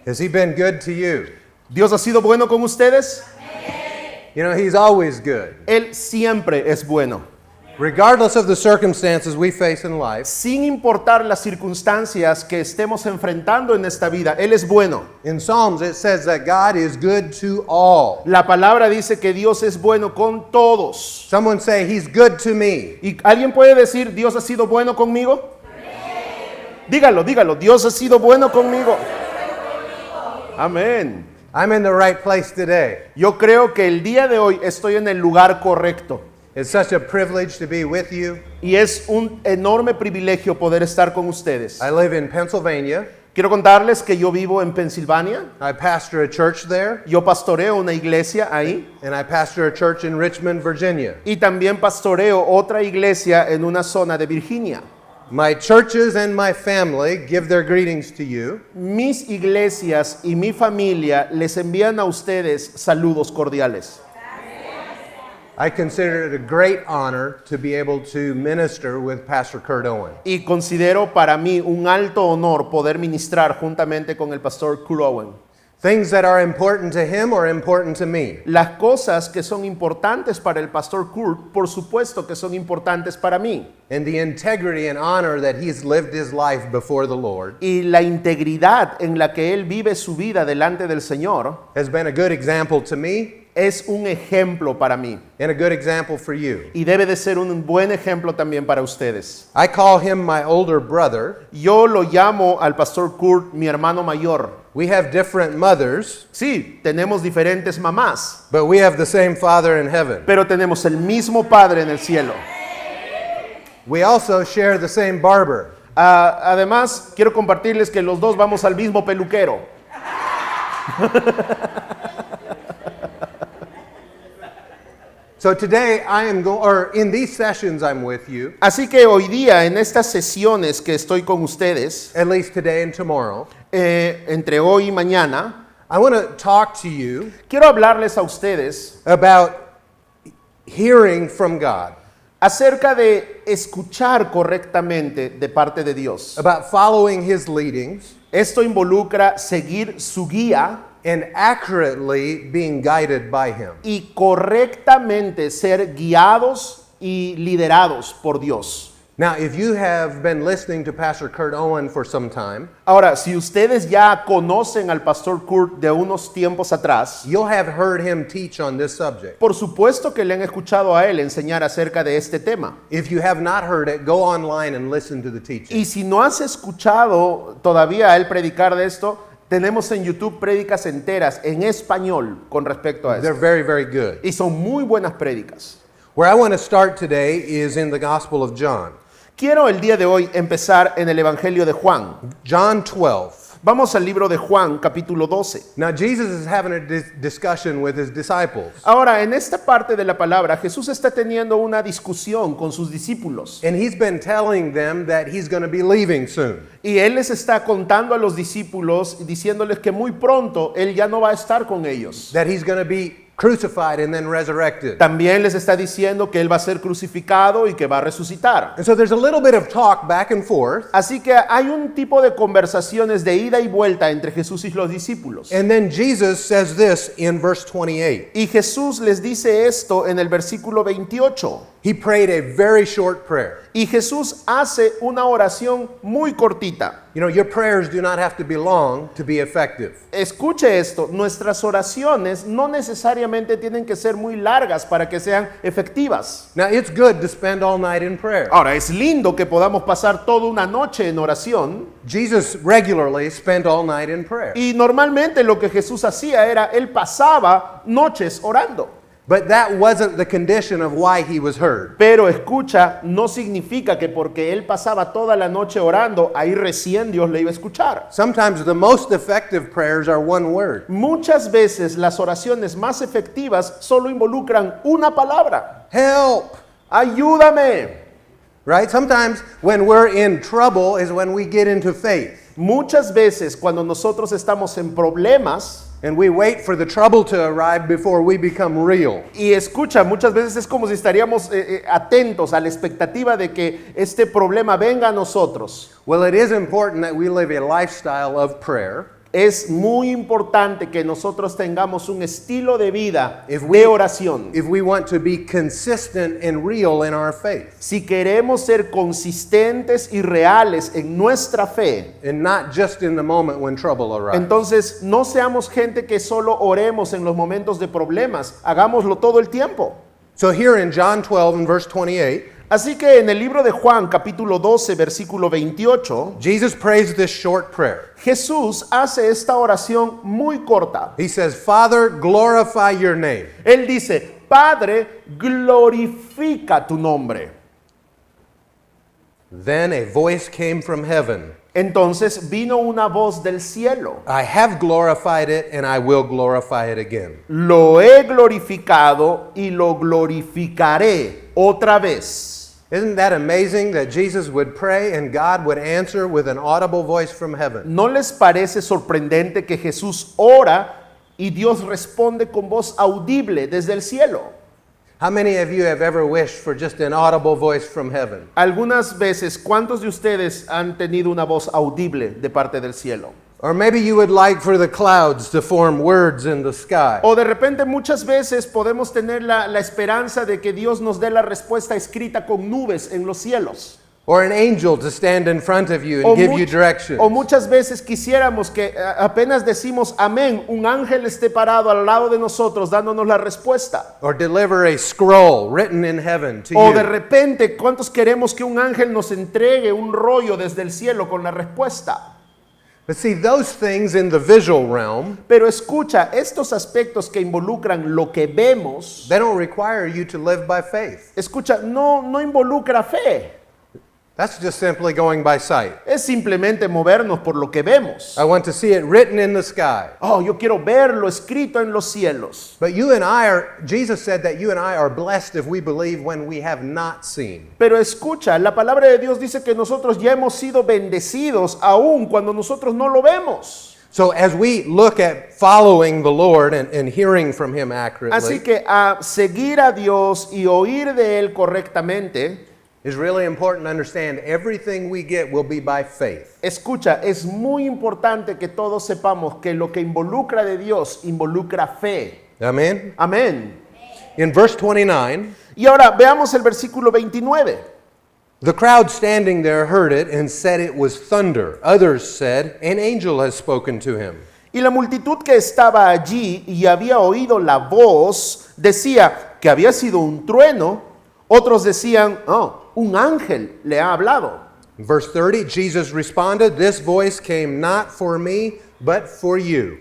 Has he been good to you? ¿Dios ha sido bueno con ustedes? You know, he's always good. Él siempre es bueno. Regardless of the circumstances we face in life, Sin importar las circunstancias que estemos enfrentando en esta vida, Él es bueno. in Psalms it says that God is good to all. La palabra dice que Dios es bueno con todos. Someone say, he's good to me. ¿Y alguien puede decir, Dios ha sido bueno conmigo? Dígalo, dígalo, Dios ha sido bueno conmigo. Amén. I'm in the right place today. Yo creo que el día de hoy estoy en el lugar correcto. It's such a privilege to be with you. Y es un enorme privilegio poder estar con ustedes. I live in Pennsylvania. Quiero contarles que yo vivo en Pensilvania. I pastor a church there, Yo pastoreo una iglesia ahí. and I pastor a church in Richmond, Virginia. Y también pastoreo otra iglesia en una zona de Virginia. My churches and my family give their greetings to you. Mis iglesias y mi familia les envían a ustedes saludos cordiales. I consider it a great honor to be able to minister with Pastor Kurt Owen. Y considero para mí un alto honor poder ministrar juntamente con el pastor Kurt Owen. Things that are important to him are important to me. Las cosas que son importantes para el pastor Kurt, por supuesto que son importantes para mí. And the integrity and honor that he's lived his life before the Lord Y la integridad en la que él vive su vida delante del Señor has been a good example to me es un ejemplo para mí. and a good example for you. Y debe de ser un buen ejemplo también para ustedes. I call him my older brother. Yo lo llamo al pastor Kurt mi hermano mayor. We have different mothers, Sí, tenemos diferentes mamás, but we have the same Father in heaven. pero tenemos el mismo Padre en el cielo. We also share the same barber. Además, quiero compartirles que los dos vamos al mismo peluquero. So today in these sessions I'm with you, Así que hoy día, en estas sesiones que estoy con ustedes, at least today and tomorrow, entre hoy y mañana, I want to talk to you quiero hablarles a ustedes about hearing from God, acerca de escuchar correctamente de parte de Dios. about following his leadings, Esto involucra seguir su guía and accurately being guided by him. y correctamente ser guiados y liderados por Dios. Now, if you have been listening to Pastor Kurt Owen for some time, Ahora, si ustedes ya conocen al pastor Kurt de unos tiempos atrás, you'll have heard him teach on this subject. por supuesto que le han escuchado a él enseñar acerca de este tema. If you have not heard it, go online and listen to the teaching. Y si no has escuchado todavía a él predicar de esto, tenemos en YouTube prédicas enteras en español con respecto a They're esto. very, very good. Y son muy buenas prédicas. Where I want to start today is in the Gospel of John. Quiero el día de hoy empezar en el Evangelio de Juan. John 12. Vamos al libro de Juan, capítulo 12. Now, Jesus is having a discussion with his disciples. Ahora, en esta parte de la palabra, Jesús está teniendo una discusión con sus discípulos. And he's been telling them that he's going to be leaving soon. Y Él les está contando a los discípulos, diciéndoles que muy pronto Él ya no va a estar con ellos. That he's going to be crucified and then resurrected. También les está diciendo que Él va a ser crucificado y que va a resucitar. And so there's a little bit of talk back and forth. Así que hay un tipo de conversaciones de ida y vuelta entre Jesús y los discípulos. And then Jesus says this in verse 28. Y Jesús les dice esto en el versículo 28. He prayed a very short prayer. Y Jesús hace una oración muy cortita. You know, your prayers do not have to be long to be effective. Escuche esto, nuestras oraciones no necesariamente tienen que ser muy largas para que sean efectivas. Now, it's good to spend all night in prayer. Ahora, es lindo que podamos pasar toda una noche en oración. Jesus regularly spent all night in prayer. Y normalmente lo que Jesús hacía era, Él pasaba noches orando. But that wasn't the condition of why he was heard. Pero escucha, no significa que porque Él pasaba toda la noche orando, ahí recién Dios le iba a escuchar. Sometimes the most effective prayers are one word. Muchas veces las oraciones más efectivas solo involucran una palabra. Help! Ayúdame. Right? Sometimes when we're in trouble is when we get into faith. Muchas veces cuando nosotros estamos en problemas, And we wait for the trouble to arrive before we become real. y escucha, muchas veces es como si estaríamos atentos a la expectativa de que este problema venga a nosotros. Well, it is important that we live a lifestyle of prayer. Es muy importante que nosotros tengamos un estilo de vida If de we- oración. If we want to be consistent and real in our faith, Si queremos ser consistentes y reales en nuestra fe, and not just in the moment when trouble arrives. entonces no seamos gente que solo oremos en los momentos de problemas, hagámoslo todo el tiempo. So here in John 12 and verse 28, Así que en el libro de Juan, capítulo 12, versículo 28, Jesus prays this short prayer. Jesús hace esta oración muy corta. He says, Father, glorify your name. Él dice, Padre, glorifica tu nombre. Then a voice came from heaven. Entonces vino una voz del cielo. I have glorified it and I will glorify it again. Lo he glorificado y lo glorificaré otra vez. Isn't that amazing that Jesus would pray and God would answer with an audible voice from heaven? ¿No les parece sorprendente que Jesús ora y Dios responde con voz audible desde el cielo? How many of you have ever wished for just an audible voice from heaven? Algunas veces, ¿cuántos de ustedes han tenido una voz audible de parte del cielo? Or maybe you would like for the clouds to form words in the sky. O de repente muchas veces podemos tener la esperanza de que Dios nos dé la respuesta escrita con nubes en los cielos. Or an angel to stand in front of you O, and give you much- directions. o muchas veces quisiéramos que apenas decimos amén, un ángel esté parado al lado de nosotros dándonos la respuesta. Or deliver a scroll written in heaven to O de you. repente, ¿cuántos queremos que un ángel nos entregue un rollo desde el cielo con la respuesta? But see, those things in the visual realm, Pero escucha, estos aspectos que involucran lo que vemos, they don't require you to live by faith. escucha, no involucra fe. That's just simply going by sight. Es simplemente movernos por lo que vemos. I want to see it written in the sky. Oh, yo quiero verlo escrito en los cielos. But you and I are, Jesus said that you and I are blessed if we believe when we have not seen. Pero escucha, la palabra de Dios dice que nosotros ya hemos sido bendecidos aún cuando nosotros no lo vemos. So as we look at following the Lord and hearing from Him accurately, Así que a seguir a Dios y oír de Él correctamente, it's really important to understand everything we get will be by faith. escucha, es muy importante que todos sepamos que lo que involucra de Dios involucra fe. Amen? Amén. In verse 29, Y ahora veamos el versículo 29. the crowd standing there heard it and said it was thunder. Others said, an angel has spoken to him. Y la multitud que estaba allí y había oído la voz decía que había sido un trueno. Otros decían, oh, un ángel le ha hablado. In verse 30, Jesus responded, this voice came not for me, but for you.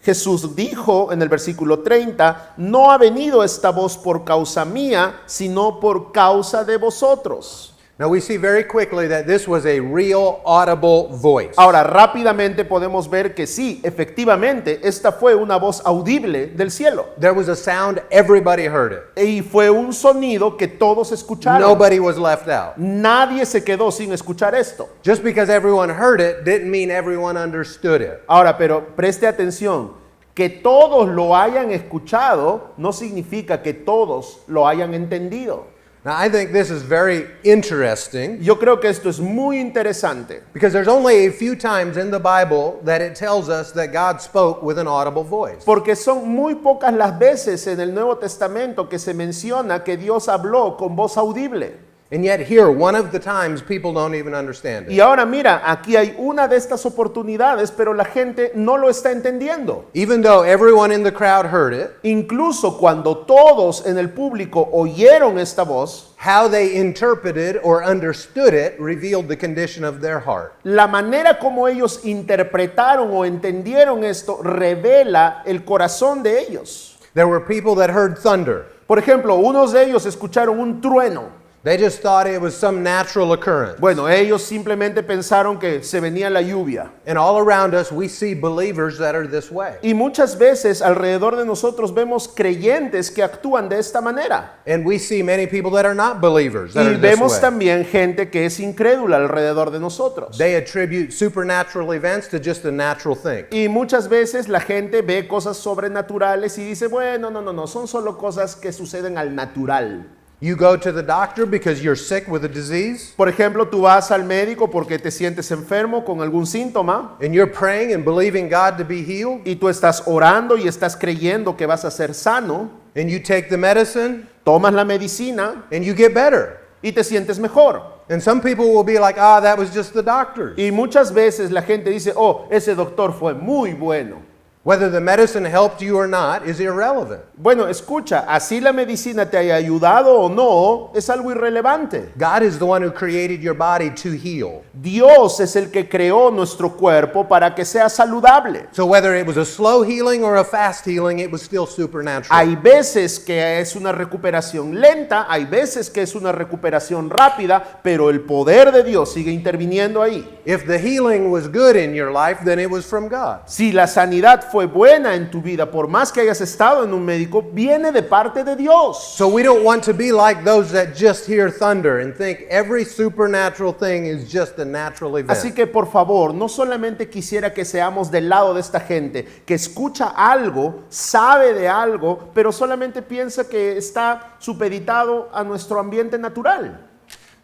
Jesús dijo en el versículo 30, no ha venido esta voz por causa mía, sino por causa de vosotros. Now we see very quickly that this was a real audible voice. Ahora, rápidamente podemos ver que sí, efectivamente, esta fue una voz audible del cielo. There was a sound, everybody heard it. Y fue un sonido que todos escucharon. Nobody was left out. Nadie se quedó sin escuchar esto. Just because everyone heard it didn't mean everyone understood it. Ahora, pero preste atención, que todos lo hayan escuchado no significa que todos lo hayan entendido. Now I think this is very interesting Yo creo que esto es muy interesante, because there's only a few times in the Bible that it tells us that God spoke with an audible voice. porque son muy pocas las veces en el Nuevo Testamento que se menciona que Dios habló con voz audible. And yet here, one of the times, people don't even understand Y it. ahora mira, aquí hay una de estas oportunidades, pero la gente no lo está entendiendo. Even though everyone in the crowd heard it, Incluso cuando todos en el público oyeron esta voz, how they interpreted or understood it revealed the condition of their heart. la manera como ellos interpretaron o entendieron esto revela el corazón de ellos. There were people that heard thunder. Por ejemplo, unos de ellos escucharon un trueno. They just thought it was some natural occurrence. Bueno, ellos simplemente pensaron que se venía la lluvia. And all around us, we see believers that are this way. Y muchas veces alrededor de nosotros vemos creyentes que actúan de esta manera. And we see many people that are not believers that Y are this vemos way. también gente que es incrédula alrededor de nosotros. They attribute supernatural events to just a natural thing. Y muchas veces la gente ve cosas sobrenaturales y dice, bueno, no, son solo cosas que suceden al natural. You go to the doctor because you're sick with a disease, Por ejemplo, tú vas al médico porque te sientes enfermo con algún síntoma and you're praying and believing God to be healed, y tú estás orando y estás creyendo que vas a ser sano, and you take the medicine, tomas la medicina and you get better. y te sientes mejor. And some people will be like, ah, that was just the doctor's. Y muchas veces la gente dice, oh, ese doctor fue muy bueno. Whether the medicine helped you or not is irrelevant. Bueno, escucha, así la medicina te haya ayudado o no, es algo irrelevante. God is the one who created your body to heal. Dios es el que creó nuestro cuerpo para que sea saludable. So whether it was a slow healing or a fast healing, it was still supernatural. Hay veces que es una recuperación lenta, hay veces que es una recuperación rápida, pero el poder de Dios sigue interviniendo ahí. If the healing was good in your life, then it was from God. Si la sanidad fue buena en tu vida, por más que hayas estado en un médico, viene de parte de Dios. So we don't want to be like those that just hear thunder and think every supernatural thing is just a natural event. Así que por favor, no solamente quisiera que seamos del lado de esta gente que escucha algo, sabe de algo, pero solamente piensa que está supeditado a nuestro ambiente natural.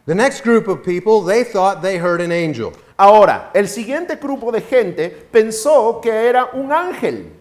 The next group of people, they thought they heard an angel. Ahora, el siguiente grupo de gente pensó que era un ángel.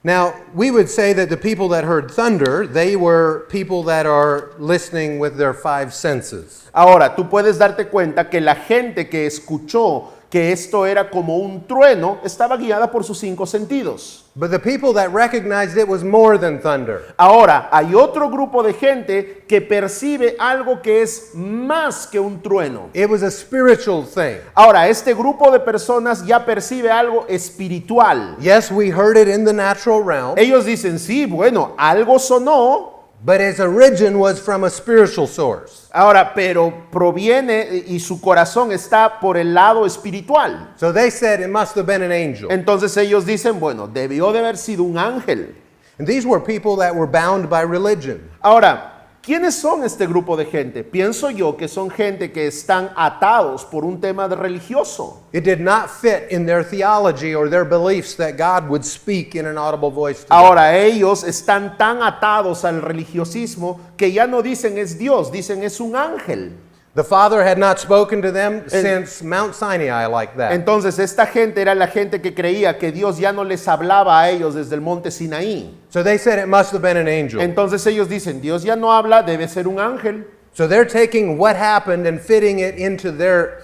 Now, we would say that the people that heard thunder, they were people that are listening with their five senses. Ahora, tú puedes darte cuenta que la gente que escuchó que esto era como un trueno estaba guiada por sus 5 sentidos. But the people that recognized it was more than thunder. Ahora, hay otro grupo de gente que percibe algo que es más que un trueno. It was a spiritual thing. Ahora, este grupo de personas ya percibe algo espiritual. Yes, we heard it in the natural realm, Ellos dicen, sí, bueno, algo sonó. but its origin was from a spiritual source. Ahora, pero proviene y su corazón está por el lado espiritual. So they said it must have been an angel. Entonces ellos dicen, bueno, debió de haber sido un ángel. And these were people that were bound by religion. Ahora, ¿quiénes son este grupo de gente? Pienso yo que son gente que están atados por un tema de religioso. It did not fit in their theology or their beliefs that God would speak in an audible voice to them. Ahora ellos están tan atados al religiosismo que ya no dicen es Dios, dicen es un ángel. The Father had not spoken to them since Mount Sinai like that. Entonces esta gente era la gente que creía que Dios ya no les hablaba a ellos desde el monte Sinaí. So they said it must have been an angel. Entonces ellos dicen, Dios ya no habla, debe ser un ángel. So they're taking what happened and fitting it into their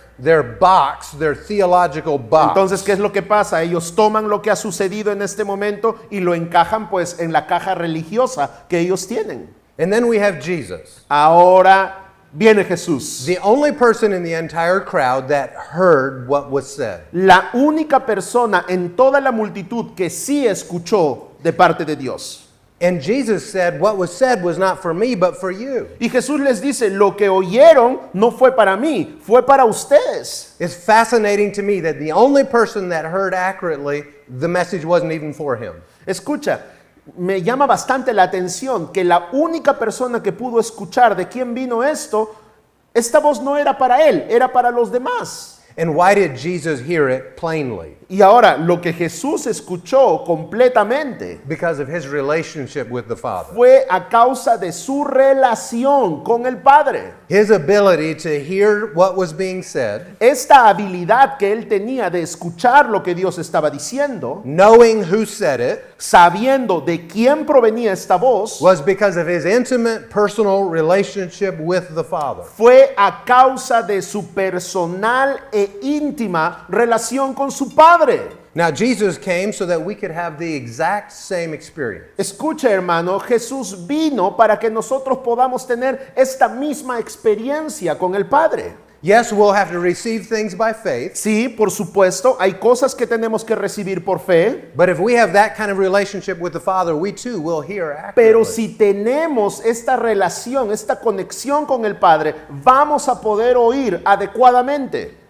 box, their theological box. Entonces, ¿qué es lo que pasa? Ellos toman lo que ha sucedido en este momento y lo encajan pues en la caja religiosa que ellos tienen. And then we have Jesus, Ahora viene Jesús, the only person in the entire crowd that heard what was said. la única persona en toda la multitud que sí escuchó de parte de Dios. And Jesus said, what was said was not for me, but for you. Y Jesús les dice, lo que oyeron no fue para mí, fue para ustedes. It's fascinating to me that the only person that heard accurately, the message wasn't even for him. Escucha, me llama bastante la atención que la única persona que pudo escuchar de quién vino esto, esta voz no era para él, era para los demás. And why did Jesus hear it plainly? Y ahora, lo que Jesús escuchó completamente Because of his relationship with the Father. fue a causa de su relación con el Padre. His ability to hear what was being said, Esta habilidad que él tenía de escuchar lo que Dios estaba diciendo, knowing who said it, sabiendo de quién provenía esta voz, was because of his intimate personal relationship with the Father. fue a causa de su personal e íntima relación con su Padre. Now, Jesus came so that we could have the exact same experience. Escucha, hermano, Jesús vino para que nosotros podamos tener esta misma experiencia con el Padre. Yes, we'll have to receive things by faith, Sí, por supuesto, hay cosas que tenemos que recibir por fe, but if we have that kind of relationship with the Father, we too will hear pero accurately. si tenemos esta relación, esta conexión con el Padre, vamos a poder oír adecuadamente.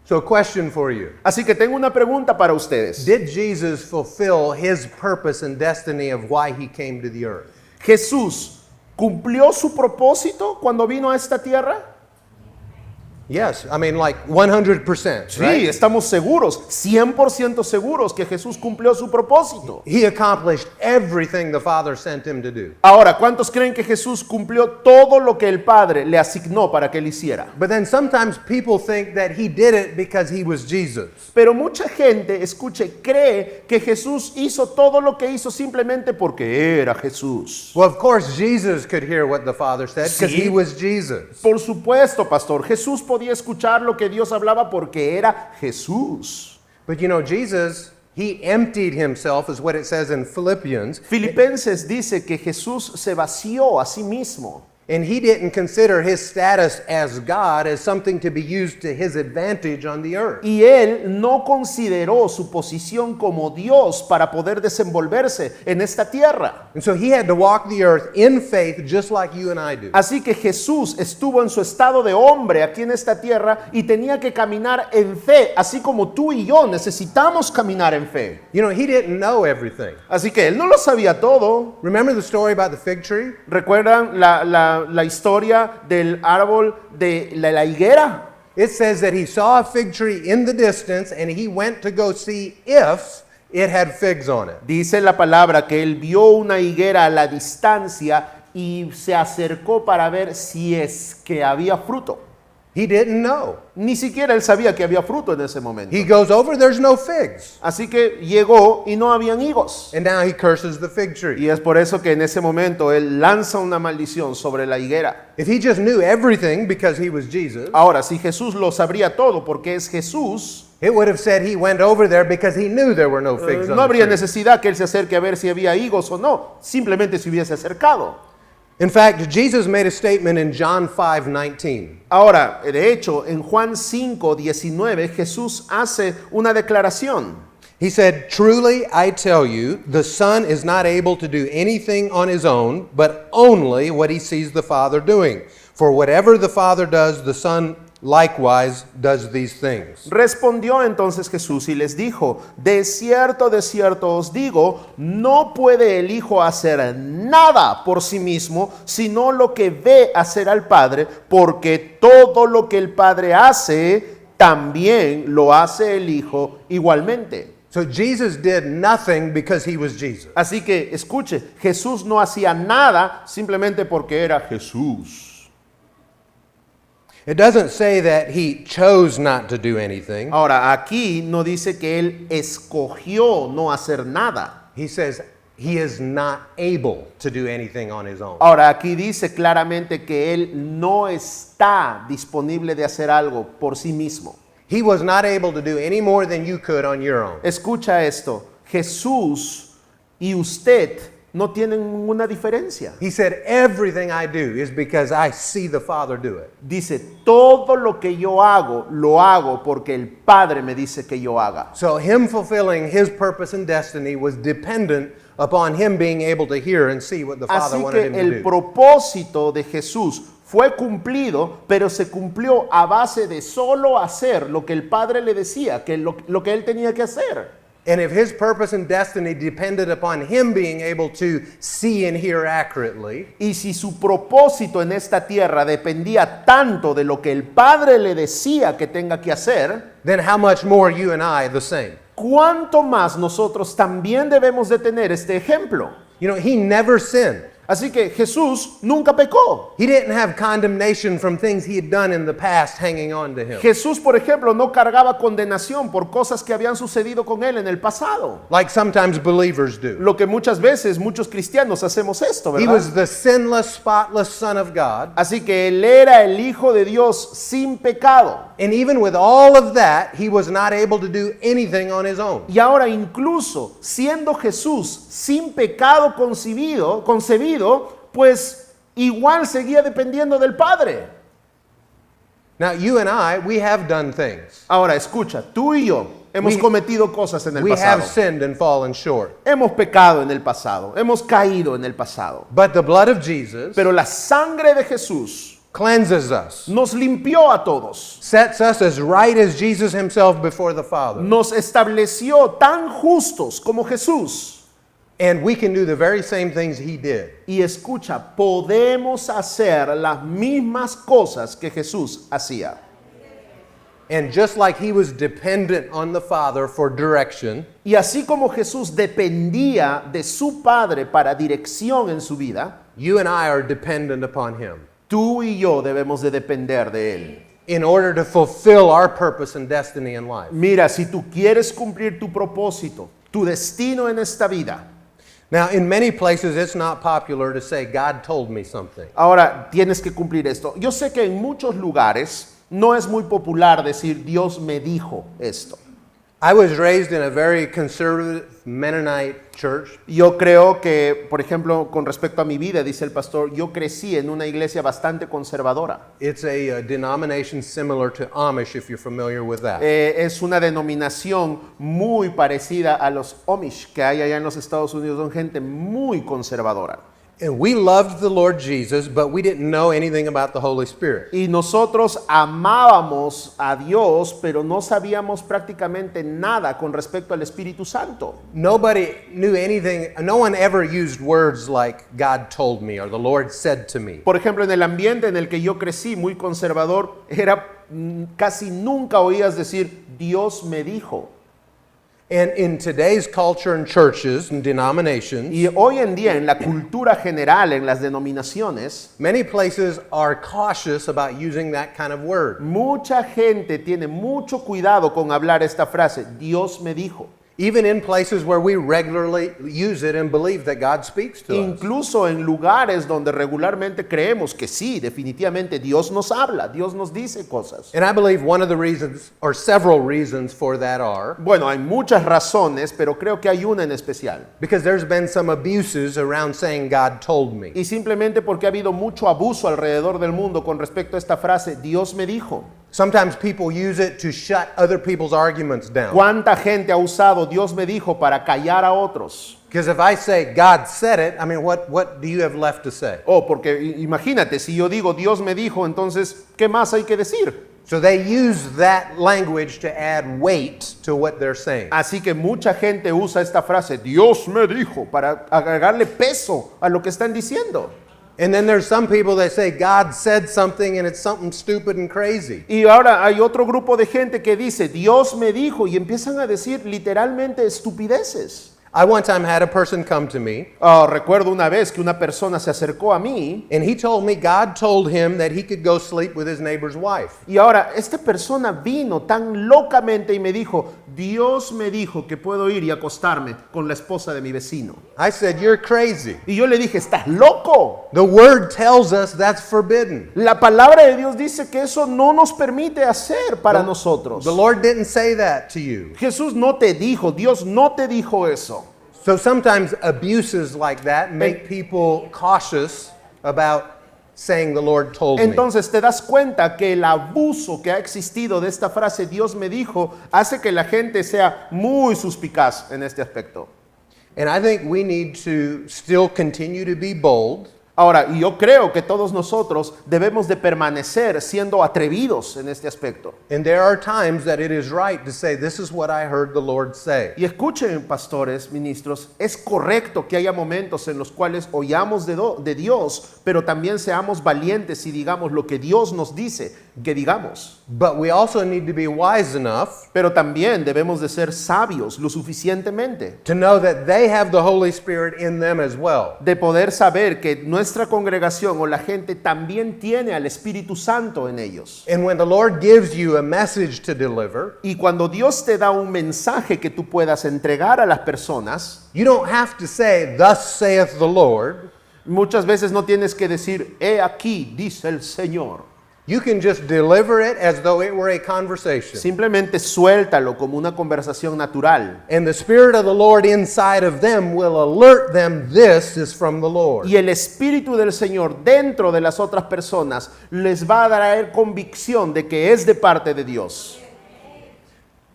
So, a question for you. Así que tengo una pregunta para ustedes. Did Jesus fulfill his purpose and destiny of why he came to the earth? ¿Jesús cumplió su propósito cuando vino a esta tierra? Yes, I mean like 100%, Sí, right? estamos seguros, 100% seguros que Jesús cumplió su propósito. He accomplished everything the Father sent him to do. Ahora, ¿cuántos creen que Jesús cumplió todo lo que el Padre le asignó para que él hiciera? But then sometimes people think that he did it because he was Jesus. Pero mucha gente, escuche, cree que Jesús hizo todo lo que hizo simplemente porque era Jesús. Well, of course, Jesus could hear what the Father said because Sí. he was Jesus. Por supuesto, pastor, Jesús podía escuchar lo que Dios hablaba porque era Jesús. But you know, Jesus, he emptied himself, is what it says in Philippians, Filipenses dice que Jesús se vació a sí mismo. and he didn't consider his status as God as something to be used to his advantage on the earth. Y él no consideró su posición como Dios para poder desenvolverse en esta tierra. And so he had to walk the earth in faith just like you and I do. Así que Jesús estuvo en su estado de hombre aquí en esta tierra y tenía que caminar en fe, así como tú y yo necesitamos caminar en fe. You know, he didn't know everything. Así que él no lo sabía todo. Remember the story about the fig tree? ¿Recuerdan la historia del árbol de la higuera? It says that he saw a fig tree in the distance and he went to go see if it had figs on it. Dice la palabra que él vio una higuera a la distancia y se acercó para ver si es que había fruto. He didn't know. Ni siquiera él sabía que había fruto en ese momento. He goes over, there's no figs. Así que llegó y no habían higos. And now he curses the fig tree. Y es por eso que en ese momento él lanza una maldición sobre la higuera. If he just knew everything because he was Jesus, Ahora, si Jesús lo sabría todo porque es Jesús, it would have said he went over there because he knew there were no figs on no the habría tree. necesidad que él se acerque a ver si había higos o no. Simplemente se hubiese acercado. In fact, Jesus made a statement in John 5:19. Ahora, de hecho, en Juan 5:19, Jesús hace una declaración. He said, "Truly I tell you, the Son is not able to do anything on his own, but only what he sees the Father doing. For whatever the Father does, the Son likewise does these things." Respondió entonces Jesús y les dijo, de cierto os digo, no puede el Hijo hacer nada por sí mismo, sino lo que ve hacer al Padre, porque todo lo que el Padre hace, también lo hace el Hijo igualmente. So Jesus did nothing because he was Jesus. Así que escuche, Jesús no hacía nada simplemente porque era Jesús. It doesn't say that he chose not to do anything. Ahora, aquí no dice que él escogió no hacer nada. He says he is not able to do anything on his own. Ahora, aquí dice claramente que él no está disponible de hacer algo por sí mismo. He was not able to do any more than you could on your own. Escucha esto, Jesús y usted no tienen ninguna diferencia. He said, "Everything I do is because I see the Father do it." Dice, todo lo que yo hago, lo hago porque el Padre me dice que yo haga. So him fulfilling his purpose and destiny was dependent upon him being able to hear and see what the Father Así wanted que him to el do. propósito de Jesús fue cumplido, pero se cumplió a base de solo hacer lo que el Padre le decía, que lo que él tenía que hacer. And if his purpose and destiny depended upon him being able to see and hear accurately, Y si su propósito en esta tierra dependía tanto de lo que el Padre le decía que tenga que hacer, then how much more you and I the same? ¿cuánto más nosotros también debemos de tener este ejemplo? You know, he never sinned. Así que Jesús nunca pecó. He didn't have condemnation from things he had done in the past hanging on to him. Jesús, por ejemplo, no cargaba condenación por cosas que habían sucedido con él en el pasado. Like sometimes believers do. Lo que muchas veces muchos cristianos hacemos esto, He ¿verdad? was the sinless, spotless Son of God. Así que él era el Hijo de Dios sin pecado. And even with all of that, he was not able to do anything on his own. Y ahora incluso siendo Jesús sin pecado concebido, pues igual seguía dependiendo del Padre. Now, you and I, we have done things. Ahora escucha, tú y yo hemos We- cometido cosas en el We pasado. have sinned and fallen short. Hemos pecado en el pasado, hemos caído en el pasado. But the blood of Jesus Pero la sangre de Jesús cleanses us, nos limpió a todos. sets us as right as Jesus himself before the Father. Nos estableció tan justos como Jesús. And we can do the very same things he did. Y escucha, podemos hacer las mismas cosas que Jesús hacía. And just like he was dependent on the Father for direction, Y así como Jesús dependía de su Padre para dirección en su vida, you and I are dependent upon him tú y yo debemos de depender de Él. in order to fulfill our purpose and destiny in life. Mira, si tú quieres cumplir tu propósito, tu destino en esta vida, Now, in many places, it's not popular to say, God told me something. ahora tienes que cumplir esto. Yo sé que en muchos lugares no es muy popular decir Dios me dijo esto. I was raised in a very conservative Mennonite church. Yo creo que, por ejemplo, con respecto a mi vida, dice el pastor, yo crecí en una iglesia bastante conservadora. It's a denomination similar to Amish, if you're familiar with that. Es una denominación muy parecida a los Amish que hay allá en los Estados Unidos. Son gente muy conservadora. And we loved the Lord Jesus, but we didn't know anything about the Holy Spirit. Y nosotros amábamos a Dios, pero no sabíamos prácticamente nada con respecto al Espíritu Santo. Nobody knew anything. No one ever used words like God told me or the Lord said to me. Por ejemplo, en el ambiente en el que yo crecí, muy conservador, casi nunca oías decir, Dios me dijo. And in today's culture and churches and denominations, Y hoy en día, en la cultura general, en las denominaciones, many places are cautious about using that kind of word. mucha gente tiene mucho cuidado con hablar esta frase, Dios me dijo. Even in places where we regularly use it and believe that God speaks to us. Incluso en lugares donde regularmente creemos que sí, definitivamente Dios nos habla, Dios nos dice cosas. And I believe one of the reasons, or several reasons for that are, Bueno, hay muchas razones, pero creo que hay una en especial. because there's been some abuses around saying God told me. Y simplemente porque ha habido mucho abuso alrededor del mundo con respecto a esta frase, Dios me dijo. Sometimes people use it to shut other people's arguments down. ¿Cuánta gente ha usado Dios me dijo para callar a otros? Because if I say God said it, I mean, what do you have left to say? Oh, porque imagínate, si yo digo Dios me dijo, entonces, ¿qué más hay que decir? So they use that language to add weight to what they're saying. Así que mucha gente usa esta frase, Dios me dijo, para agregarle peso a lo que están diciendo. And then there's some people that say God said something and it's something stupid and crazy. Y ahora hay otro grupo de gente que dice, Dios me dijo, y empiezan a decir literalmente estupideces. I one time had a person come to me Recuerdo una vez que una persona se acercó a mí and he told me God told him that he could go sleep with his neighbor's wife. y ahora esta persona vino tan locamente y me dijo, Dios me dijo que puedo ir y acostarme con la esposa de mi vecino. I said, "You're crazy. Y yo le dije, ¿estás loco? The word tells us that's forbidden. La palabra de Dios dice que eso no nos permite hacer para nosotros. The Lord didn't say that to you." Jesús no te dijo, Dios no te dijo eso. So sometimes abuses like that make people cautious about saying the Lord told me. Entonces te das cuenta que el abuso que ha existido de esta frase, Dios me dijo, hace que la gente sea muy suspicaz en este aspecto. And I think we need to still continue to be bold. Ahora, y yo creo que todos nosotros debemos de permanecer siendo atrevidos en este aspecto. And there are times that it is right to say, this is what I heard the Lord say. Y escuchen, pastores, ministros, es correcto que haya momentos en los cuales oyamos de Dios, pero también seamos valientes y digamos lo que Dios nos dice que digamos. But we also need to be wise enough Pero también debemos de ser sabios lo suficientemente to know that they have the Holy Spirit in them as well. de poder saber que nuestra congregación o la gente también tiene al Espíritu Santo en ellos. And when the Lord gives you a message to deliver, Y cuando Dios te da un mensaje que tú puedas entregar a las personas, you don't have to say, thus saith the Lord. muchas veces no tienes que decir, he aquí, dice el Señor. You can just deliver it as though it were a conversation. Simplemente suéltalo como una conversación natural. And the Spirit of the Lord inside of them will alert them this is from the Lord. Y el Espíritu del Señor dentro de las otras personas les va a dar convicción de que es de parte de Dios.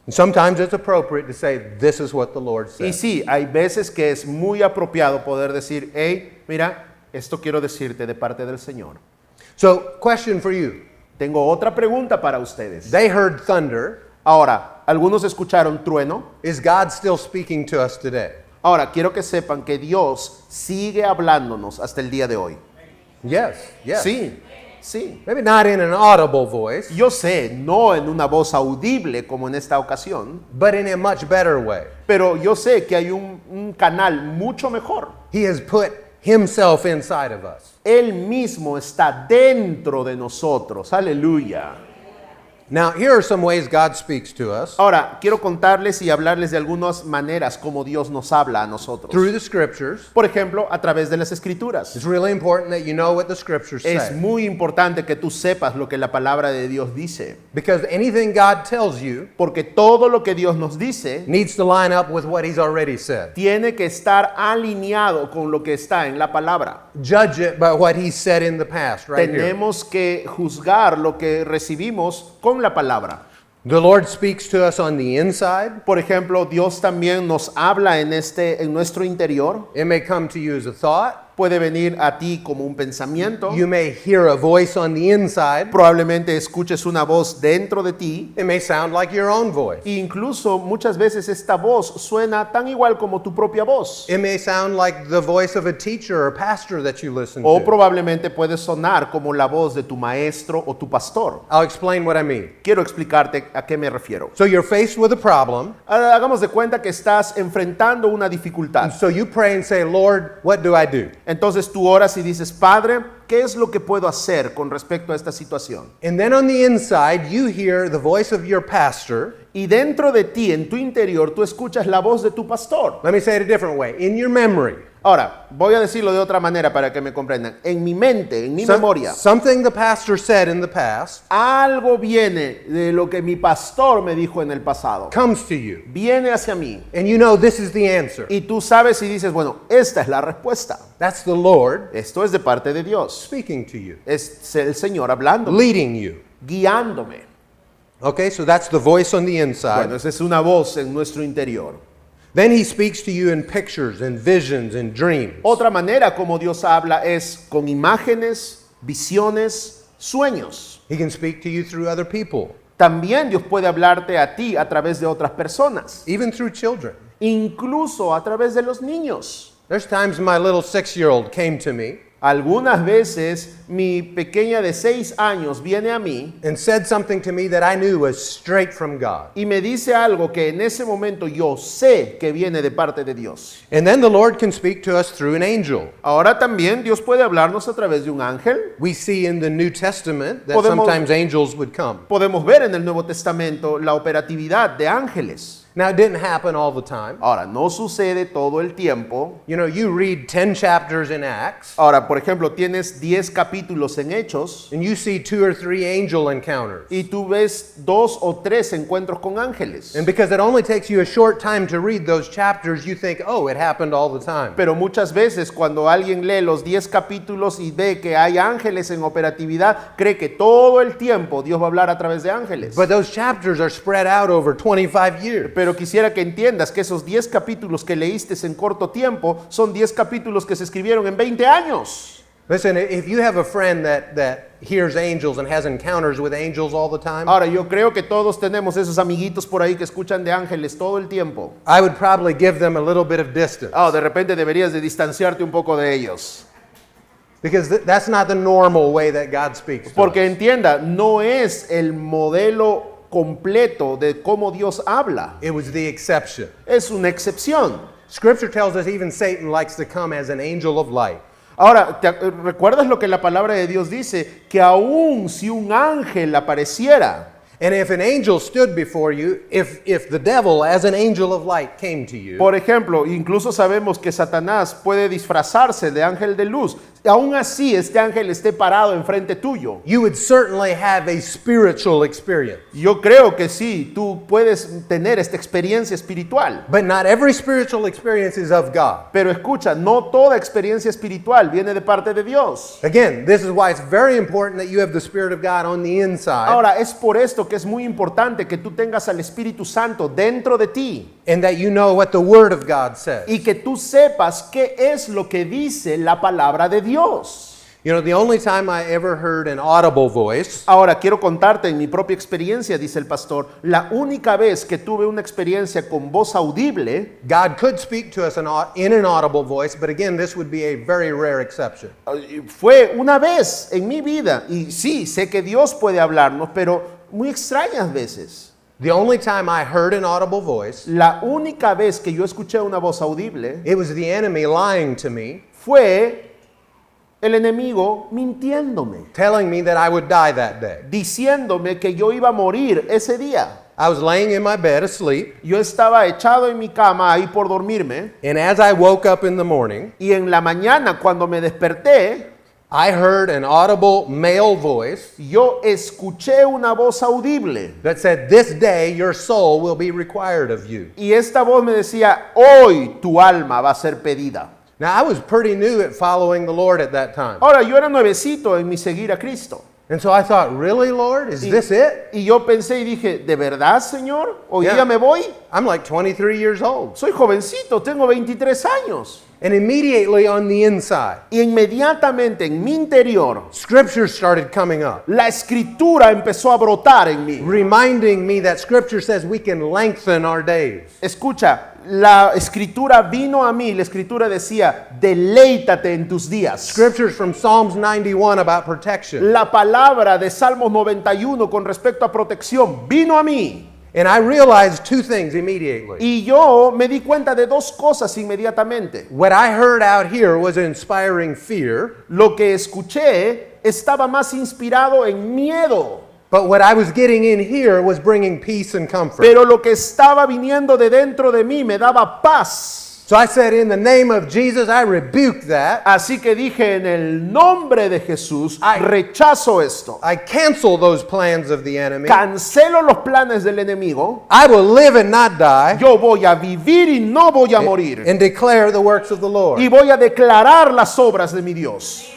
And sometimes it's appropriate to say, this is what the Lord Y says. sí, hay veces que es muy apropiado poder decir, hey, mira, esto quiero decirte de parte del Señor. So, question for you. Tengo otra pregunta para ustedes. They heard thunder. Ahora, algunos escucharon trueno. Is God still speaking to us today? Ahora, quiero que sepan que Dios sigue hablándonos hasta el día de hoy. Yes, yes. Sí, Sí. Maybe not in an audible voice, Yo sé, no en una voz audible como en esta ocasión, but in a much better way. pero yo sé que hay un canal mucho mejor. He has put himself inside of us. Él mismo está dentro de nosotros. Aleluya. Now, here are some ways God speaks to us Ahora, quiero contarles y hablarles de algunas maneras como Dios nos habla a nosotros. through the scriptures. Por ejemplo, a través de las escrituras. It's really important that you know what the scriptures Es say. muy importante que tú sepas lo que la palabra de Dios dice, Because anything God tells you porque todo lo que Dios nos dice needs to line up with what he's already said. tiene que estar alineado con lo que está en la palabra. Judge it by what he said in the past, right here. Tenemos que juzgar lo que recibimos con la palabra. The Lord speaks to us on the inside. Por ejemplo, Dios también nos habla en nuestro interior. It may come to you as a thought. Puede venir a ti como un pensamiento. You may hear a voice on the inside. Probablemente escuches una voz dentro de ti. It may sound like your own voice. E incluso muchas veces esta voz suena tan igual como tu propia voz. It may sound like the voice of a teacher or pastor that you listen O to. probablemente puede sonar como la voz de tu maestro o tu pastor. I'll explain what I mean. Quiero explicarte a qué me refiero. So you're faced with a problem. Ahora, hagamos de cuenta que estás enfrentando una dificultad. So you pray and say, Lord, what do I do? Entonces tú oras y dices, Padre, ¿qué es lo que puedo hacer con respecto a esta situación? And then on the inside, you hear the voice of your pastor. Y dentro de ti, en tu interior, tú escuchas la voz de tu pastor. Let me say it a different way. In your memory, Ahora, voy a decirlo de otra manera para que me comprendan. En mi mente, en mi memoria, something the pastor said in the past algo viene de lo que mi pastor me dijo en el pasado. comes to you. Viene hacia mí. And you know this is the answer. Y tú sabes y dices, bueno, esta es la respuesta. That's the Lord Esto es de parte de Dios. speaking to you, Es el Señor hablando, leading you. guiándome. Okay, so that's the voice on the inside. Bueno, esa es una voz en nuestro interior. Then he speaks to you in pictures and visions and dreams. Otra manera como Dios habla es con imágenes, visiones, sueños. He can speak to you through other people, También Dios puede hablarte a ti a través de otras personas, even through children. incluso a través de los niños. There's times my little 6-year-old came to me Algunas veces mi pequeña de 6 años viene a mí and said something to me that I knew was straight from God. y me dice algo que en ese momento yo sé que viene de parte de Dios. And then the Lord can speak to us through an angel. Ahora también Dios puede hablarnos a través de un ángel. We see in the New Testament that Podemos- sometimes angels would come. Podemos ver en el Nuevo Testamento la operatividad de ángeles. Now, it didn't happen all the time. Ahora, no sucede todo el tiempo. You know, you read 10 chapters in Acts, Ahora, por ejemplo, tienes 10 capítulos en Hechos and you see 2 or 3 angel encounters. y tú ves 2 o 3 encuentros con ángeles. And because it only takes you a short time to read those chapters, you think, oh, it happened all the time. Pero muchas veces cuando alguien lee los 10 capítulos y ve que hay ángeles en operatividad, cree que todo el tiempo Dios va a hablar a través de ángeles. But those chapters are spread out over 25 years. Pero quisiera que entiendas que esos 10 capítulos que leíste en corto tiempo son 10 capítulos que se escribieron en 20 años. Listen, if you have a friend that hears angels and has encounters with angels all the time, Ahora, yo creo que todos tenemos esos amiguitos por ahí que escuchan de ángeles todo el tiempo. I would probably give them a little bit of distance. De repente deberías de distanciarte un poco de ellos. Because that's not the normal way that God speaks to Porque us. entienda, no es el modelo completo de cómo Dios habla. It was the exception. Es una excepción. Scripture tells us even Satan likes to come as an angel of light. Ahora, ¿recuerdas lo que la palabra de Dios dice? Que aún si un ángel apareciera, And if an angel stood before you, if the devil as an angel of light came to you, por ejemplo, incluso sabemos que Satanás puede disfrazarse de ángel de luz. Aún así, este ángel esté parado enfrente tuyo. you would certainly have a spiritual experience. Yo creo que sí, tú puedes tener esta experiencia espiritual. But not every spiritual experience is of God. Pero escucha, no toda experiencia espiritual viene de parte de Dios. Again, this is why it's very important that you have the Spirit of God on the inside Ahora, es por esto que es muy importante que tú tengas al Espíritu Santo dentro de ti and that you know what the Word of God says. y que tú sepas qué es lo que dice la palabra de Dios. You know, the only time I ever heard an audible voice Ahora, quiero contarte en mi propia experiencia, dice el pastor, la única vez que tuve una experiencia con voz audible, God could speak to us in an audible voice, but again, this would be a very rare exception. fue una vez en mi vida. Y sí, sé que Dios puede hablarnos, pero muy extrañas veces. The only time I heard an audible voice, La única vez que yo escuché una voz audible it was the enemy lying to me, fue el enemigo mintiéndome, telling me that I would die that day. diciéndome que yo iba a morir ese día. I was laying in my bed asleep, Yo estaba echado en mi cama ahí por dormirme, and as I woke up in the morning, y en la mañana cuando me desperté, I heard an audible male voice yo escuché una voz audible. that said, "This day your soul will be required of you." Y esta voz me decía, hoy tu alma va a ser pedida. Now, I was pretty new at following the Lord at that time. Ahora, yo era nuevecito en mi seguir a Cristo. And so I thought, really, Lord? Is this it? Y yo pensé y dije, ¿de verdad, Señor? ¿Hoy Yeah. día me voy? I'm like 23 years old. Soy jovencito, tengo 23 años. And immediately on the inside, Y inmediatamente en mi interior, scriptures started coming up, la escritura empezó a brotar en mí. reminding me that scripture says we can lengthen our days. Escucha, la escritura vino a mí, la escritura decía, deleítate en tus días. Scriptures from Psalms 91 about protection. La palabra de Salmos 91 con respecto a protección vino a mí. And I realized two things immediately. Y yo me di cuenta de dos cosas inmediatamente. What I heard out here was inspiring fear, Lo que escuché estaba más inspirado en miedo, but what I was getting in here was bringing peace and comfort. pero lo que estaba viniendo de dentro de mí me daba paz. So I said, in the name of Jesus, I rebuke that. Así que dije, en el nombre de Jesús, Ay. rechazo esto. I cancel those plans of the enemy. Cancelo los planes del enemigo. I will live and not die Yo voy a vivir y no voy a morir. and declare the works of the Lord. Y voy a declarar las obras de mi Dios.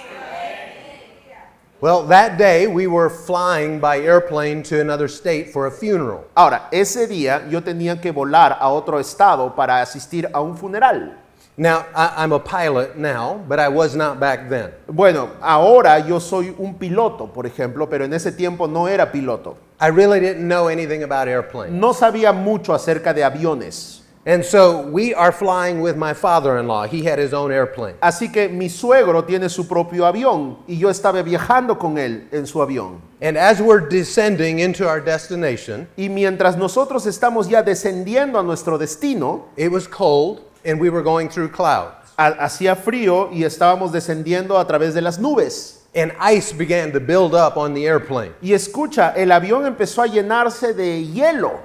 Well, that day we were flying by airplane to another state for a funeral. Ahora, ese día yo tenía que volar a otro estado para asistir a un funeral. Now, I'm a pilot now, but I was not back then. Bueno, ahora yo soy un piloto, por ejemplo, pero en ese tiempo no era piloto. I really didn't know anything about airplanes. No sabía mucho acerca de aviones. And so we are flying with my father-in-law. He had his own airplane. Así que mi suegro tiene su propio avión y yo estaba viajando con él en su avión. And as we're descending into our destination, Y mientras nosotros estamos ya descendiendo a nuestro destino, it was cold and we were going through clouds. hacía frío y estábamos descendiendo a través de las nubes. And ice began to build up on the airplane. Y escucha, el avión empezó a llenarse de hielo.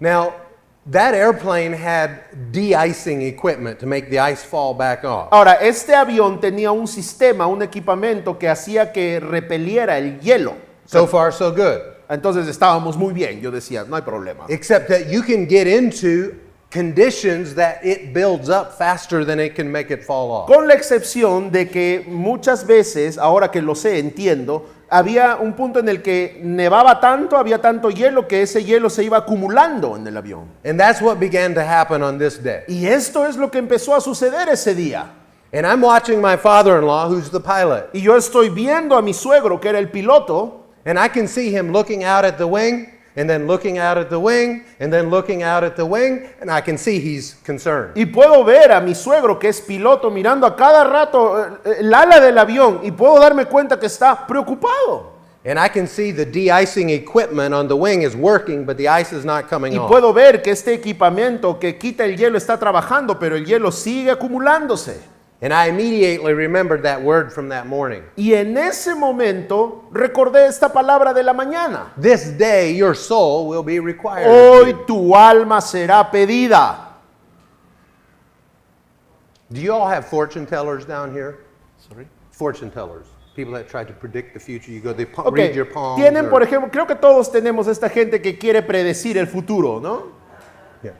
Now, that airplane had de-icing equipment to make the ice fall back off. Ahora, este avión tenía un sistema, un equipamiento que hacía que repeliera el hielo. So far, so good. Entonces estábamos muy bien, yo decía, no hay problema. Except that you can get into conditions that it builds up faster than it can make it fall off. Con la excepción de que muchas veces, ahora que lo sé, entiendo, había un punto en el que nevaba tanto, había tanto hielo que ese hielo se iba acumulando en el avión. And that's what began to happen on this day. Y esto es lo que empezó a suceder ese día. And I'm watching my father-in-law, who's the pilot, Y yo estoy viendo a mi suegro, que era el piloto, and I can see him looking out at the wing, and then looking out at the wing, and then looking out at the wing, and I can see he's concerned. y puedo ver a mi suegro, que es piloto, mirando a cada rato el ala del avión, y puedo darme cuenta que está preocupado. And I can see the de-icing equipment on the wing is working, but the ice is not coming Y off. puedo ver que este equipamiento que quita el hielo está trabajando, pero el hielo sigue acumulándose. And I immediately remembered that word from that morning. Y en ese momento recordé esta palabra de la mañana. This day your soul will be required. of Hoy you. tu alma será pedida. Do you all have fortune tellers down here? Sorry. Fortune tellers. People that try to predict the future. You go, they Ok, read your palms. tienen, or- por ejemplo, creo que todos tenemos esta gente que quiere predecir el futuro, ¿no? Yeah.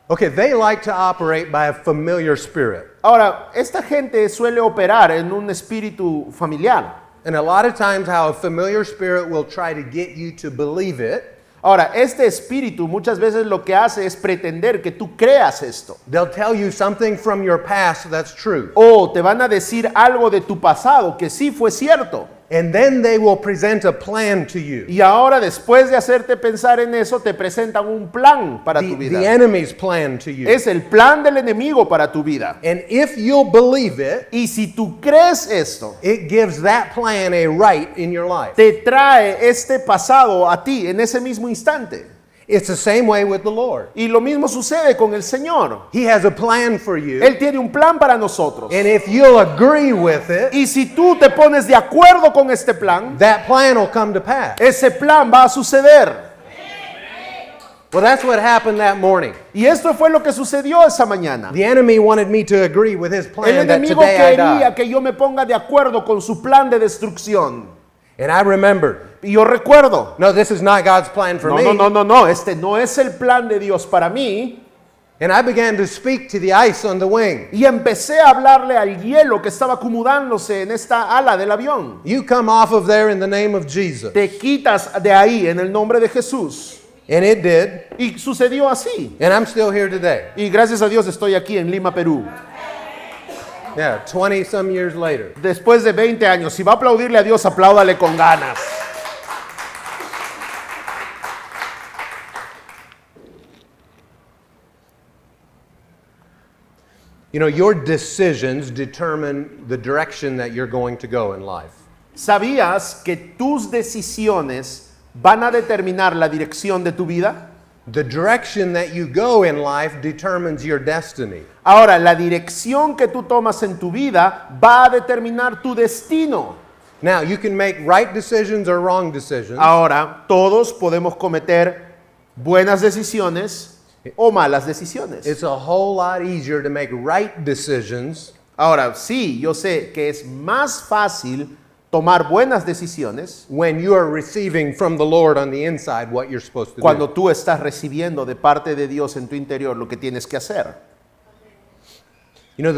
Okay, they like to operate by a familiar spirit. Ahora, esta gente suele operar en un espíritu familiar. And a lot of times how a familiar spirit will try to get you to believe it Ahora, este espíritu muchas veces lo que hace es pretender que tú creas esto. They'll tell you something from your past that's true. O te van a decir algo de tu pasado que sí fue cierto. And then they will present a plan to you. Y ahora, después de hacerte pensar en eso, te presentan un plan para tu vida. The enemy's plan to you. Es el plan del enemigo para tu vida. And if you'll believe it, Y si tú crees esto, it gives that plan a right in your life. te trae este pasado a ti en ese mismo instante. It's the same way with the Lord. Y lo mismo sucede con el Señor. He has a plan for you. Él tiene un plan para nosotros. And if you'll agree with it, Y si tú te pones de acuerdo con este plan, that plan will come to pass. ese plan va a suceder. Well, that's what happened that morning. Y esto fue lo que sucedió esa mañana. The enemy wanted me to agree with his El plan that enemigo today I quería die. que yo me ponga de acuerdo con su plan de destrucción. And I remembered, Y yo recuerdo, no, this is not God's plan for me. no, este no es el plan de Dios para mí. And I began to speak to the ice on the wing. Y empecé a hablarle al hielo que estaba acomodándose en esta ala del avión. You come off of there in the name of Jesus. Te quitas de ahí en el nombre de Jesús. And it did. Y sucedió así. And I'm still here today. Y gracias a Dios estoy aquí en Lima, Perú. Yeah, 20 some years later. Después de 20 años, si va a aplaudirle a Dios, apláudale con ganas. You know, your decisions determine the direction that you're going to go in life. ¿Sabías que tus decisiones van a determinar la dirección de tu vida? The direction that you go in life determines your destiny. Ahora, la dirección que tú tomas en tu vida va a determinar tu destino. Now, you can make right decisions or wrong decisions. Ahora, todos podemos cometer buenas decisiones o malas decisiones. It's a whole lot easier to make right decisions Ahora, sí, yo sé que es más fácil tomar buenas decisiones when you are receiving from the Lord on the inside what you're supposed to cuando do. tú estás recibiendo de parte de Dios en tu interior lo que tienes que hacer. You know,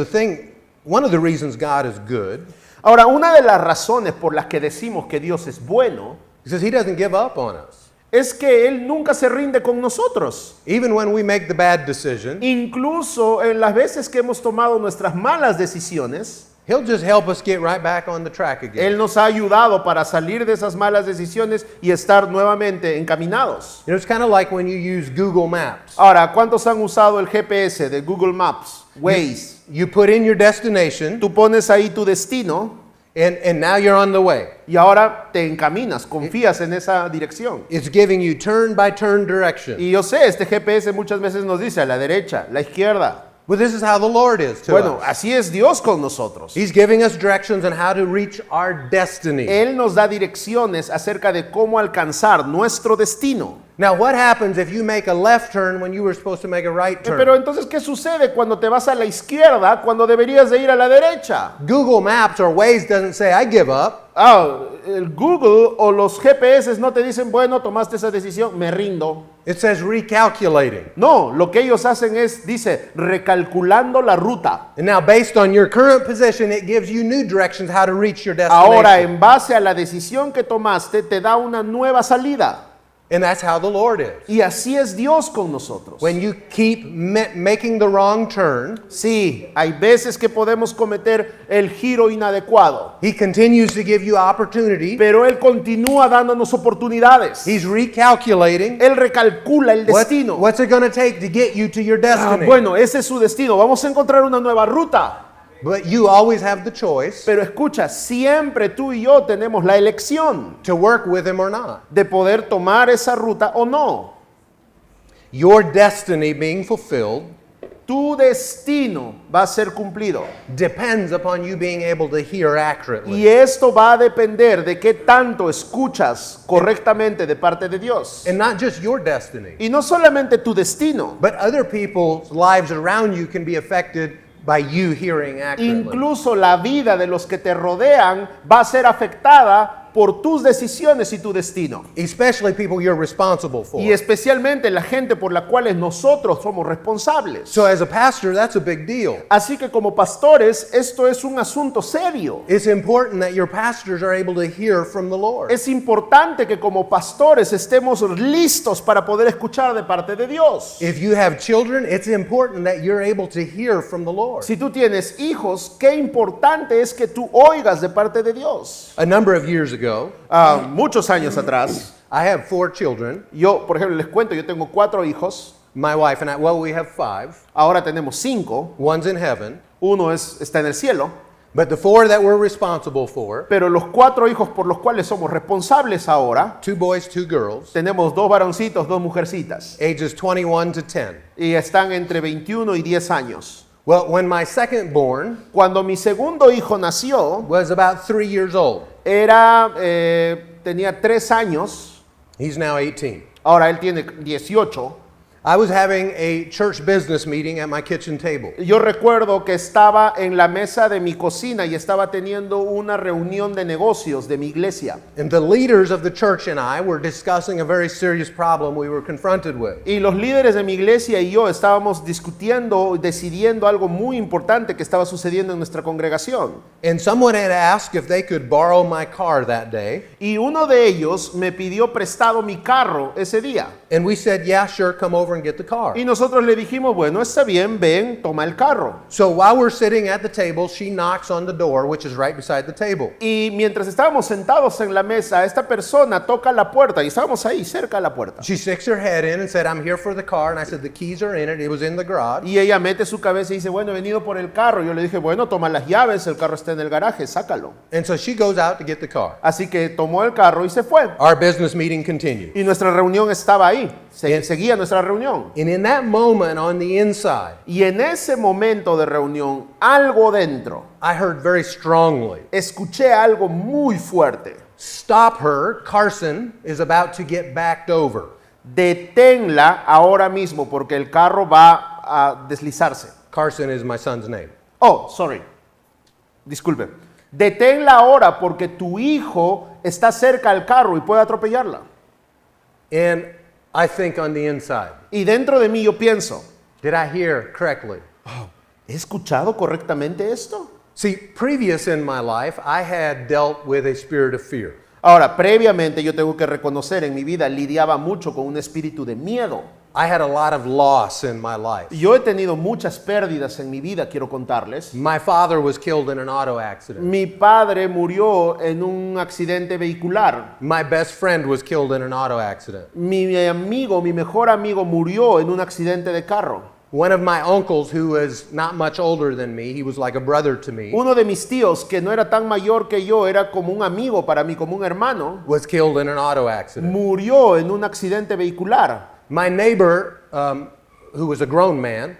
one of the reasons God is good Ahora, una de las razones por las que decimos que Dios es bueno is because He doesn't give up on us. es que Él nunca se rinde con nosotros. Even when we make the bad decision, Incluso en las veces que hemos tomado nuestras malas decisiones, He'll just help us get right back on the track again. Él nos ha ayudado para salir de esas malas decisiones y estar nuevamente encaminados. You know, it's kind of like when you use Google Maps. Ahora, ¿cuántos han usado el GPS de Google Maps, Waze? You put in your destination, Tú pones ahí tu destino and now you're on the way. y ahora te encaminas, confías en esa dirección. It's giving you turn-by-turn direction. Y yo sé, este GPS muchas veces nos dice a la derecha, la izquierda. Well, this is how the Lord is to Bueno, us. así es Dios con nosotros. He's giving us directions on how to reach our destiny. Él nos da direcciones acerca de cómo alcanzar nuestro destino. Now, what happens if you make a left turn when you were supposed to make a right turn? Pero entonces, ¿qué sucede cuando te vas a la izquierda cuando deberías de ir a la derecha? Google Maps or Waze doesn't say, I give up. El Google o los GPS no te dicen, bueno, tomaste esa decisión, me rindo. It says recalculating. No, lo que ellos hacen es, dice, recalculando la ruta. And now, based on your current position, it gives you new directions how to reach your Ahora, destination. en base a la decisión que tomaste, te da una nueva salida. And that's how the Lord is. Y así es Dios con nosotros. When you keep making the wrong turn, Sí, hay veces que podemos cometer el giro inadecuado, He continues to give you opportunity. pero Él continúa dándonos oportunidades. He's recalculating. Él recalcula el destino. What's it going to take to get you to your destiny? Bueno, ese es su destino. Vamos a encontrar una nueva ruta. But you always have the choice Pero escucha, siempre tú y yo tenemos la elección to work with Him or not. de poder tomar esa ruta o no. Your destiny being fulfilled Tu destino va a ser cumplido. depends upon you being able to hear accurately. Y esto va a depender de qué tanto escuchas correctamente de parte de Dios. And not just your destiny, Y no solamente tu destino, but other people's lives around you can be affected by you hearing accurately. incluso la vida de los que te rodean va a ser afectada por tus decisiones y tu destino. especially people you're responsible for. Y especialmente la gente por la cual nosotros somos responsables. So as a pastor, that's a big deal. Así que como pastores, esto es un asunto serio. It's important that your pastors are able to hear from the Lord. Es importante que como pastores estemos listos para poder escuchar de parte de Dios. If you have children, it's important that you're able to hear from the Lord. Si tú tienes hijos, qué importante es que tú oigas de parte de Dios. A number of years ago, Muchos años atrás, I have 4 children. yo, por ejemplo, les cuento, yo tengo 4 hijos. My wife and I, well, we have 5. Ahora tenemos 5. One's in heaven. Uno está en el cielo. But the 4 that we're responsible for, Pero los 4 hijos por los cuales somos responsables ahora, 2 boys, 2 girls, tenemos 2 varoncitos, 2 mujercitas. ages 21 to 10. Y están entre 21 y 10 años. Well, when my second born Cuando mi segundo hijo nació, was about 3 years old, tenía 3 años. he's now 18. Ahora él tiene 18. I was having a church business meeting at my kitchen table. Yo recuerdo que estaba en la mesa de mi cocina y estaba teniendo una reunión de negocios de mi iglesia. And the leaders of the church and I were discussing a very serious problem we were confronted with. Y los líderes de mi iglesia y yo estábamos discutiendo, decidiendo algo muy importante que estaba sucediendo en nuestra congregación. And someone had asked if they could borrow my car that day. Y uno de ellos me pidió prestado mi carro ese día. And we said, yeah, sure, come over and get the car. Y nosotros le dijimos, bueno, está bien, ven, toma el carro. So while we're sitting at the table, she knocks on the door, which is right beside the table. Y mientras estábamos sentados en la mesa, esta persona toca la puerta y estábamos ahí cerca de la puerta. She sticks her head in and said, I'm here for the car. And I said, the keys are in it. It was in the garage. Y ella mete su cabeza y dice, bueno, he venido por el carro. Yo le dije, bueno, toma las llaves, el carro está en el garaje, sácalo. And so she goes out to get the car. Así que tomó el carro y se fue. Our business meeting continued. Y nuestra reunión estaba ahí, seguía nuestra reunión. And in that moment on the inside, Y en ese momento de reunión, algo dentro, I heard very strongly, escuché algo muy fuerte. stop her. Carson is about to get backed over. Deténla ahora mismo porque el carro va a deslizarse. Carson is my son's name. Oh, sorry. Disculpe. Deténla ahora porque tu hijo está cerca al carro y puede atropellarla. And I think on the inside, Y dentro de mí yo pienso, did I hear correctly? ¿he escuchado correctamente esto? See, previous in my life, I had dealt with a spirit of fear. Ahora, previamente yo tengo que reconocer, en mi vida lidiaba mucho con un espíritu de miedo. I had a lot of loss in my life. Yo he tenido muchas pérdidas en mi vida, quiero contarles. My father was killed in an auto accident. Mi padre murió en un accidente vehicular. My best friend was killed in an auto accident. Mi mejor amigo murió en un accidente de carro. One of my uncles, who was not much older than me, he was like a brother to me, Uno de mis tíos, que no era tan mayor que yo, era como un amigo para mí, como un hermano, was killed in an auto accident. murió en un accidente vehicular. My neighbor, who was a grown man,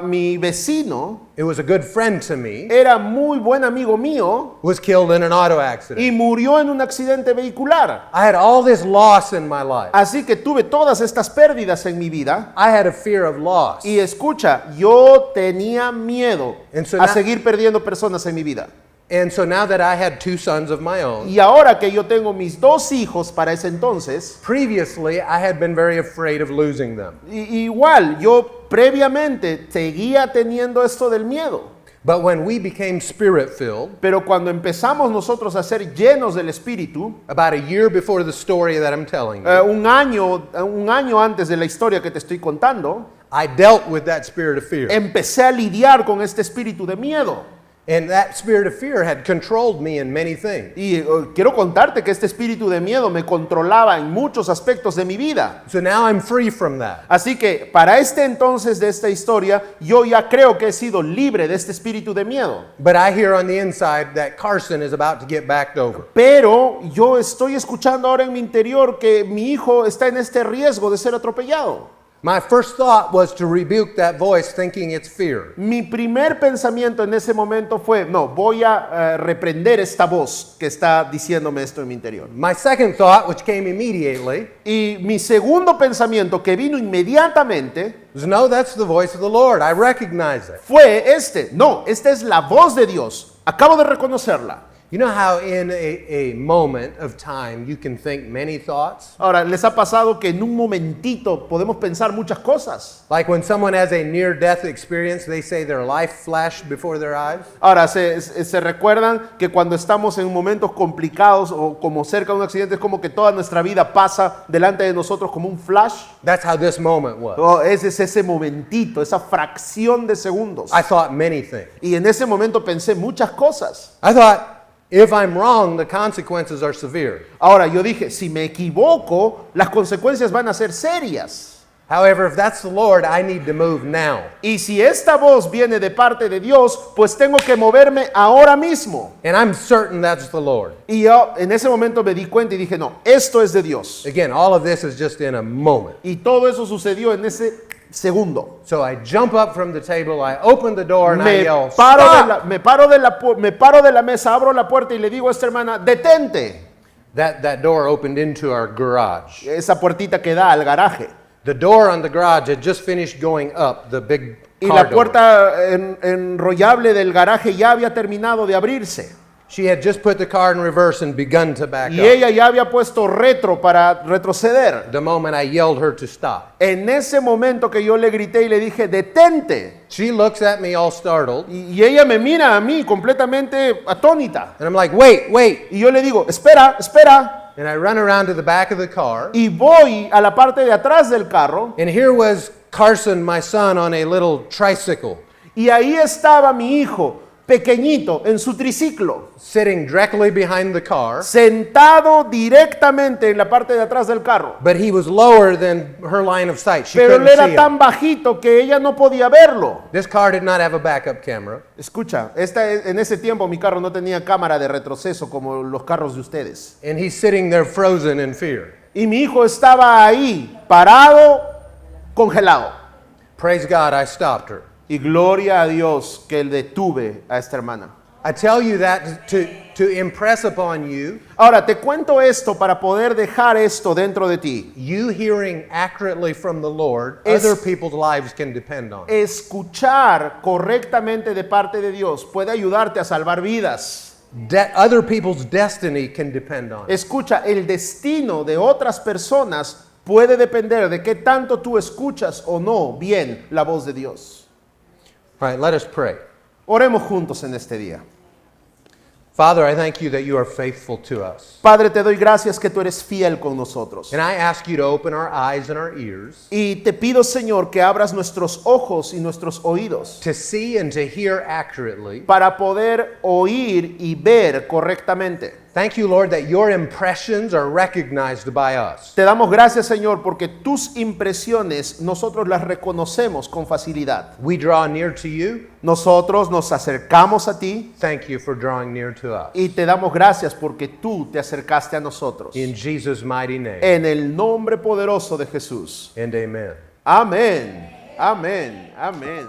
Mi vecino it was a good friend to me, era muy buen amigo mío was killed in an auto accident. y murió en un accidente vehicular. I had all this loss in my life. Así que tuve todas estas pérdidas en mi vida. I had a fear of loss. Y escucha, yo tenía miedo And so a now- seguir perdiendo personas en mi vida. And so now that I had 2 sons of my own, Y ahora que yo tengo mis 2 hijos para ese entonces, previously I had been very afraid of losing them. igual yo previamente seguía teniendo esto del miedo. But when we became spirit-filled, Pero cuando empezamos nosotros a ser llenos del Espíritu, about a year before the story that I'm telling you, un año antes de la historia que te estoy contando, I dealt with that spirit of fear. empecé a lidiar con este espíritu de miedo. And that spirit of fear had controlled me in many things. Y quiero contarte que este espíritu de miedo me controlaba en muchos aspectos de mi vida. So now I'm free from that. Así que para este entonces de esta historia, yo ya creo que he sido libre de este espíritu de miedo. But I hear on the inside that Carson is about to get backed over. Pero yo estoy escuchando ahora en mi interior que mi hijo está en este riesgo de ser atropellado. My first thought was to rebuke that voice, thinking it's fear. Mi primer pensamiento en ese momento fue, no, voy a reprender esta voz que está diciéndome esto en mi interior. My second thought, which came immediately, Y mi segundo pensamiento que vino inmediatamente was no, that's the voice of the Lord. I recognize it. fue este. No, esta es la voz de Dios. Acabo de reconocerla. You know how in a moment of time you can think many thoughts? Ahora, ¿les ha pasado que en un momentito podemos pensar muchas cosas? Like when someone has a near-death experience, they say their life flashed before their eyes. Ahora, se recuerdan que cuando estamos en momentos complicados o como cerca de un accidente, es como que toda nuestra vida pasa delante de nosotros como un flash. That's how this moment was. Ese es ese momentito, esa fracción de segundos. I thought many things. Y en ese momento pensé muchas cosas. I thought, if I'm wrong, the consequences are severe. Ahora, yo dije, si me equivoco, las consecuencias van a ser serias. However, if that's the Lord, I need to move now. Y si esta voz viene de parte de Dios, pues tengo que moverme ahora mismo. And I'm certain that's the Lord. Y yo en ese momento me di cuenta y dije, no, esto es de Dios. Again, all of this is just in a moment. Y todo eso sucedió en ese segundo. So I jump up from the table, I open the door, and I Me yell, paro, "Stop!" me paro de la mesa, abro la puerta y le digo a esta hermana, detente. That door opened into our garage. Esa puertita que da al garaje. The door on the garage had just finished going up, the big Y car la door. puerta enrollable del garaje ya había terminado de abrirse. She had just put the car in reverse and begun to back Y up. ella ya había puesto retro para retroceder. The moment I yelled her to stop. En ese momento que yo le grité y le dije, detente. She looks at me all startled, Y ella me mira a mí completamente atónita. and I'm like, wait. Y yo le digo, espera, espera. And I run around to the back of the car, Y voy a la parte de atrás del carro. and here was Carson, my son, on a little tricycle, Y ahí estaba mi hijo, pequeñito, en su triciclo, sitting directly behind the car, sentado directamente en la parte de atrás del carro. but he was lower than her line of sight. She Pero él couldn't see era him. tan bajito que ella no podía verlo. This car did not have a backup camera. Escucha, en ese tiempo mi carro no tenía cámara de retroceso como los carros de ustedes. And he's sitting there frozen in fear. Y mi hijo estaba ahí, parado, congelado. Praise God, I stopped her. Y gloria a Dios que detuve a esta hermana. I tell you that to impress upon you, Ahora, te cuento esto para poder dejar esto dentro de ti. you hearing accurately from the Lord, Es- other people's lives can depend on. Escuchar correctamente de parte de Dios puede ayudarte a salvar vidas. Other people's destiny can depend on. Escucha, el destino de otras personas puede depender de qué tanto tú escuchas o no bien la voz de Dios. All right, let us pray. Oremos juntos en este día. Father, I thank you that you are faithful to us. Padre, te doy gracias que tú eres fiel con nosotros. And I ask you to open our eyes and our ears Y te pido, Señor, que abras nuestros ojos y nuestros oídos to see and to hear accurately. para poder oír y ver correctamente. Thank you, Lord, that your impressions are recognized by us. Te damos gracias, Señor, porque tus impresiones nosotros las reconocemos con facilidad. We draw near to you. Nosotros nos acercamos a ti Thank you for drawing near to us. y te damos gracias porque tú te acercaste a nosotros. In Jesus' mighty name. En el nombre poderoso de Jesús. And amen. Amén. Amén. Amén.